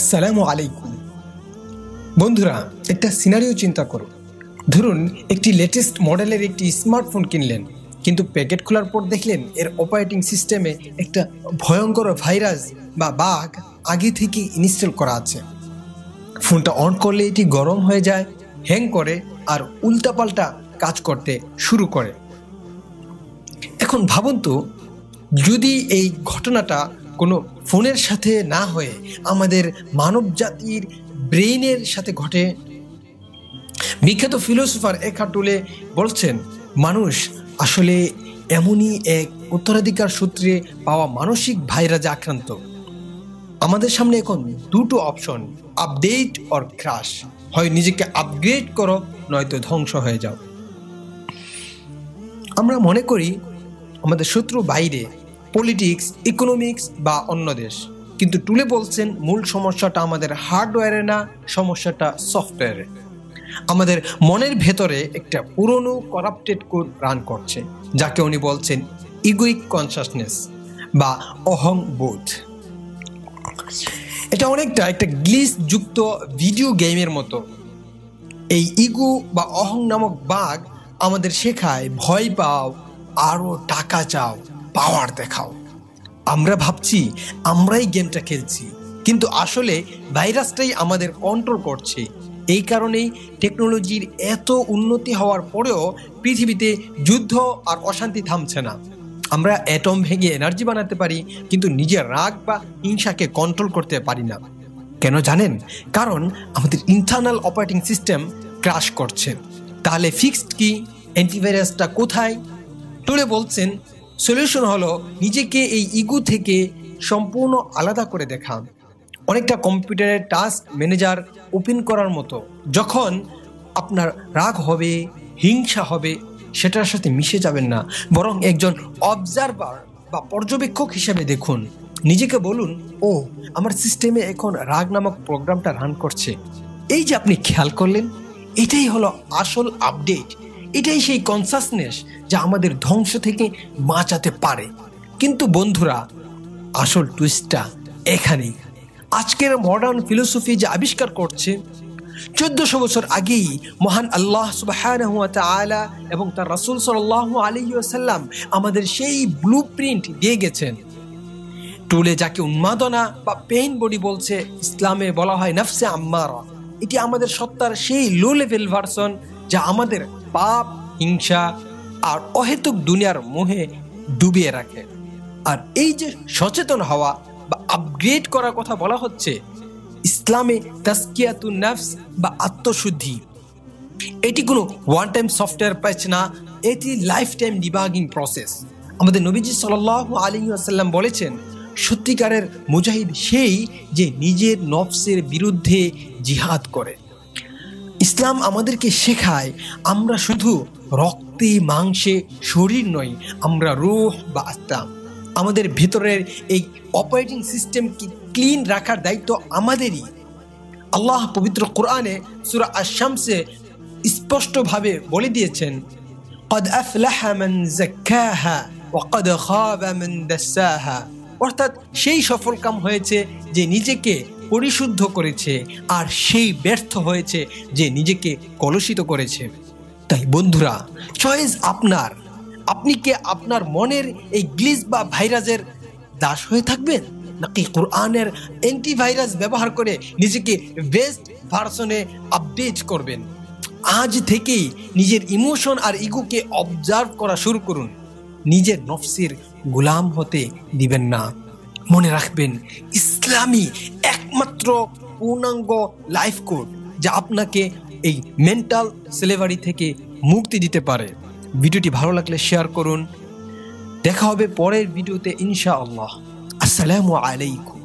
আসসালামু আলাইকুম। বন্ধুরা, একটা সিনারিও চিন্তা করো। ধরুন একটি লেটেস্ট মডেলের একটি স্মার্টফোন কিনলেন, কিন্তু প্যাকেট খোলার পর দেখলেন এর অপারেটিং সিস্টেমে একটা ভয়ঙ্কর ভাইরাস বা বাগ আগে থেকে ইনস্টল করা আছে। ফোনটা অন করলে এটি গরম হয়ে যায়, হ্যাং করে আর উল্টাপাল্টা কাজ করতে শুরু করে। এখন ভাবুন তো, যদি এই ঘটনাটা কোনো ফোনের সাথে না হয়ে আমাদের মানব জাতির ব্রেইনের সাথে ঘটে। বিখ্যাত ফিলোসফার একার্ট টলে বলছেন, মানুষ আসলে এমনই এক উত্তরাধিকার সূত্রে পাওয়া মানসিক ভাইরাসে আক্রান্ত। আমাদের সামনে এখন দুটো অপশন, আপডেট অর ক্রাশ। হয় নিজেকে আপগ্রেড করো, নয়তো ধ্বংস হয়ে যাও। আমরা মনে করি আমাদের শত্রু বাইরে, পলিটিক্স, ইকোনমিক্স বা অন্য দেশ, কিন্তু টুলে বলছেন মূল সমস্যাটা আমাদের হার্ডওয়্যারে না, সমস্যাটা সফটওয়্যারে। আমাদের মনের ভেতরে একটা পুরনো করাপ্টেড কোড রান করছে, যাকে উনি বলছেন ইগোইক কনসাসনেস বা অহংবোধ। এটা অনেকটা একটা গ্লিচ যুক্ত ভিডিও গেমের মতো। এই ইগো বা অহং নামক বাগ আমাদের শেখায় ভয় পাও, আরো টাকা চাও, পাওয়ার দেখাও। আমরা ভাবছি আমরাই গেমটা খেলছি, কিন্তু আসলে ভাইরাসটাই আমাদের কন্ট্রোল করছে। এই কারণেই টেকনোলজির এত উন্নতি হওয়ার পরেও পৃথিবীতে যুদ্ধ আর অশান্তি থামছে না। আমরা অ্যাটম ভেঙে এনার্জি বানাতে পারি, কিন্তু নিজের রাগ বা হিংসাকে কন্ট্রোল করতে পারি না। কেন জানেন? কারণ আমাদের ইন্টারনাল অপারেটিং সিস্টেম ক্র্যাশ করছে। তাহলে ফিক্সড কি? অ্যান্টিভাইরাসটা কোথায়? টুলে বলছেন সলিউশন হলো নিজেকে এই ইগো থেকে সম্পূর্ণ আলাদা করে দেখা। অনেকটা কম্পিউটারের টাস্ক ম্যানেজার ওপেন করার মতো। যখন আপনার রাগ হবে, হিংসা হবে, সেটার সাথে মিশে যাবেন না, বরং একজন অবজারভার বা পর্যবেক্ষক হিসেবে দেখুন। নিজেকে বলুন, ও আমার সিস্টেমে এখন রাগ নামক প্রোগ্রামটা রান করছে। এই যে আপনি খেয়াল করলেন, এটাই হলো আসল আপডেট। এটাই সেই কনসাসনেস যা আমাদের ধ্বংস থেকে বাঁচাতে পারে। কিন্তু বন্ধুরা, আসল টুইস্টটা এখানেই। আজকের মডার্ন ফিলোসফি যে আবিষ্কার করছে, 1400 বছর আগেই মহান আল্লাহ সুবহানাহু ওয়া তাআলা এবং তার রাসূল সাল্লাল্লাহু আলাইহি ওয়াসাল্লাম আমাদের সেই ব্লুপ্রিন্ট দিয়ে গেছেন। টুলে যাকে উন্মাদনা বা পেইন বডি বলছে, ইসলামে বলা হয় নফসে আম্মারা। এটি আমাদের সত্তার সেই লো লেভেল ভার্সন, যা আমাদের পাপ, হিংসা আর অহেতুক দুনিয়ার মোহে ডুবিয়ে রাখে। আর এই যে সচেতন হওয়া বা আপগ্রেড করার কথা বলা হচ্ছে, ইসলামে তাসকিয়াতুন নফস বা আত্মশুদ্ধি, এটি কোনো ওয়ান টাইম সফটওয়্যার প্যাচ না, এটি লাইফ টাইম ডিবাগিং প্রসেস। আমাদের নবীজি সাল্লাল্লাহু আলাইহি ওয়াসাল্লাম বলেছেন, সত্যিকারের মুজাহিদ সেই যে নিজের নফসের বিরুদ্ধে জিহাদ করে। ইসলাম আমাদেরকে শেখায় আমরা শুধু রক্তে মাংসে শরীর নই, আমরা রূহ বা আত্মা। আমাদের ভেতরের এই অপারেটিং সিস্টেমকে ক্লিন রাখার দায়িত্ব আমাদেরই। আল্লাহ পবিত্র কোরআনে সূরা আশ-শামসে স্পষ্টভাবে বলে দিয়েছেন, قد أفلح من زكاها وقد خاب من دساها। অর্থাৎ সেই সফল কাম হয়েছে যে নিজেকে পরিশুদ্ধ করেছে, আর সেই ব্যর্থ হয়েছে যে নিজেকে কলুষিত করেছে। তাই বন্ধুরা, চয়েস আপনার। আপনি কি আপনার মনের এই গ্লিচ বা ভাইরাসের দাস হয়ে থাকবেন, নাকি কোরআনের অ্যান্টিভাইরাস ব্যবহার করে নিজেকে বেস্ট ভার্সনে আপডেট করবেন? আজ থেকেই নিজের ইমোশন আর ইগোকে অবজার্ভ করা শুরু করুন। নিজের নফসের গোলাম হতে দিবেন না। মনে রাখবেন, ইসলামী একমাত্র পূর্ণাঙ্গ লাইফ কোড যা আপনাকে এই মেন্টাল স্লেভারি থেকে মুক্তি দিতে পারে। ভিডিওটি ভালো লাগলে শেয়ার করুন। দেখা হবে পরের ভিডিওতে ইনশাআল্লাহ। আসসালামু আলাইকুম।